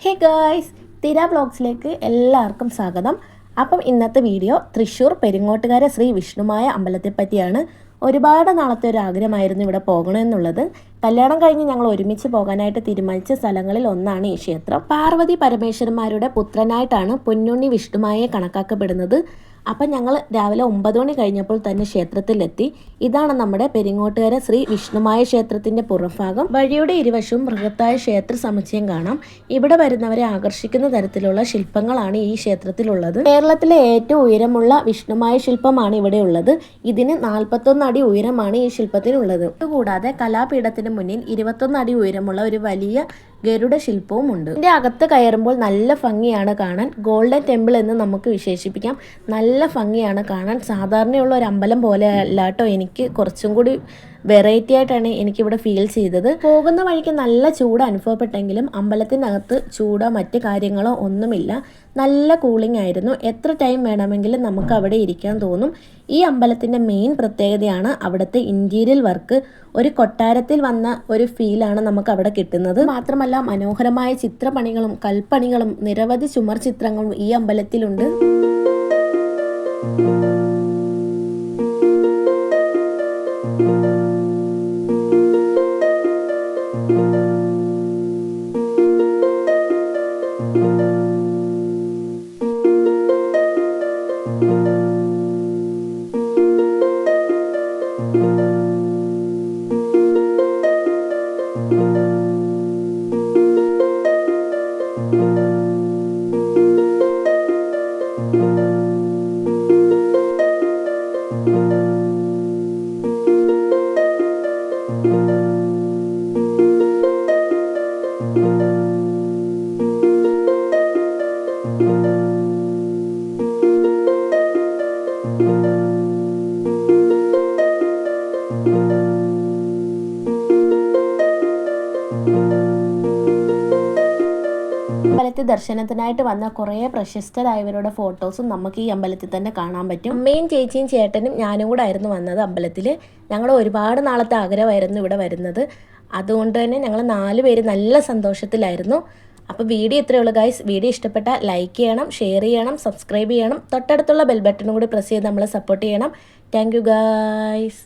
Hey guys, തിര വ്ളോഗ്സിലേക്ക് എല്ലാവർക്കും സ്വാഗതം. അപ്പം ഇന്നത്തെ വീഡിയോ തൃശ്ശൂർ പെരിങ്ങോട്ടുകര ശ്രീ വിഷ്ണുമായ അമ്പലത്തെ പറ്റിയാണ്. ഒരുപാട് നാളത്തെ ഒരു ആഗ്രഹമായിരുന്നു ഇവിടെ പോകണമെന്നുള്ളത്. കല്യാണം കഴിഞ്ഞ് ഞങ്ങൾ ഒരുമിച്ച് പോകാനായിട്ട് തീരുമാനിച്ച സ്ഥലങ്ങളിൽ ഒന്നാണ് ഈ ക്ഷേത്രം. പാർവതി പരമേശ്വരന്മാരുടെ പുത്രനായിട്ടാണ് പൊന്നുണ്ണി വിഷ്ണുമായെ കണക്കാക്കപ്പെടുന്നത്. അപ്പം ഞങ്ങൾ രാവിലെ 9 മണി കഴിഞ്ഞപ്പോൾ തന്നെ ക്ഷേത്രത്തിലെത്തി. ഇതാണ് നമ്മുടെ പെരിങ്ങോട്ടുകര ശ്രീ വിഷ്ണുമായ ക്ഷേത്രത്തിൻ്റെ പുറംഭാഗം. വഴിയുടെ ഇരുവശവും ബൃഹത്തായ ക്ഷേത്ര സമുച്ചയം കാണാം. ഇവിടെ വരുന്നവരെ ആകർഷിക്കുന്ന തരത്തിലുള്ള ശില്പങ്ങളാണ് ഈ ക്ഷേത്രത്തിലുള്ളത്. കേരളത്തിലെ ഏറ്റവും ഉയരമുള്ള വിഷ്ണുമായ ശില്പമാണ് ഇവിടെ ഉള്ളത്. ഇതിന് 41 അടി ഉയരമാണ് ഈ ശില്പത്തിനുള്ളത്. കൂടാതെ കലാപീഠത്തിന് മുന്നിൽ 21 അടി ഉയരമുള്ള ഒരു വലിയ ഗരുഡ ശില്പവും ഉണ്ട്. ഇതിന്റെ അകത്ത് കയറുമ്പോൾ നല്ല ഭംഗിയാണ് കാണാൻ. ഗോൾഡൻ ടെമ്പിൾ എന്ന് നമുക്ക് വിശേഷിപ്പിക്കാം. നല്ല ഭംഗിയാണ് കാണാൻ. സാധാരണയുള്ള ഒരു അമ്പലം പോലെ അല്ലാട്ടോ, എനിക്ക് കുറച്ചും കൂടി വെറൈറ്റി ആയിട്ടാണ് എനിക്കിവിടെ ഫീൽ ചെയ്തത്. പോകുന്ന വഴിക്ക് നല്ല ചൂട് അനുഭവപ്പെട്ടെങ്കിലും അമ്പലത്തിനകത്ത് ചൂടോ മറ്റ് കാര്യങ്ങളോ ഒന്നുമില്ല. നല്ല കൂളിംഗ് ആയിരുന്നു. എത്ര ടൈം വേണമെങ്കിലും നമുക്ക് അവിടെ ഇരിക്കാൻ തോന്നും. ഈ അമ്പലത്തിൻ്റെ മെയിൻ പ്രത്യേകതയാണ് അവിടുത്തെ ഇൻറ്റീരിയൽ വർക്ക്. ഒരു കൊട്ടാരത്തിൽ വന്ന ഒരു ഫീലാണ് നമുക്ക് അവിടെ കിട്ടുന്നത്. മാത്രമല്ല മനോഹരമായ ചിത്രപ്പണികളും കൽപ്പണികളും നിരവധി ചുമർ ചിത്രങ്ങളും ഈ അമ്പലത്തിലുണ്ട്. അമ്പലത്തിൽ ദർശനത്തിനായിട്ട് വന്ന കുറേ പ്രശസ്തരായവരുടെ ഫോട്ടോസും നമുക്ക് ഈ അമ്പലത്തിൽ തന്നെ കാണാൻ പറ്റും. അമ്മയും ചേച്ചിയും ചേട്ടനും ഞാനും കൂടെ ആയിരുന്നു വന്നത് അമ്പലത്തിൽ. ഞങ്ങൾ ഒരുപാട് നാളത്തെ ആഗ്രഹമായിരുന്നു ഇവിടെ വരുന്നത്. അതുകൊണ്ട് തന്നെ ഞങ്ങൾ 4 പേര് നല്ല സന്തോഷത്തിലായിരുന്നു. അപ്പോൾ വീഡിയോ ഇത്രയേ ഉള്ളൂ ഗൈസ്. വീഡിയോ ഇഷ്ടപ്പെട്ടാൽ ലൈക്ക് ചെയ്യണം, ഷെയർ ചെയ്യണം, സബ്സ്ക്രൈബ് ചെയ്യണം. തൊട്ടടുത്തുള്ള ബെൽ ബട്ടണും കൂടി പ്രസ് ചെയ്ത് നമ്മളെ സപ്പോർട്ട് ചെയ്യണം. Thank you guys.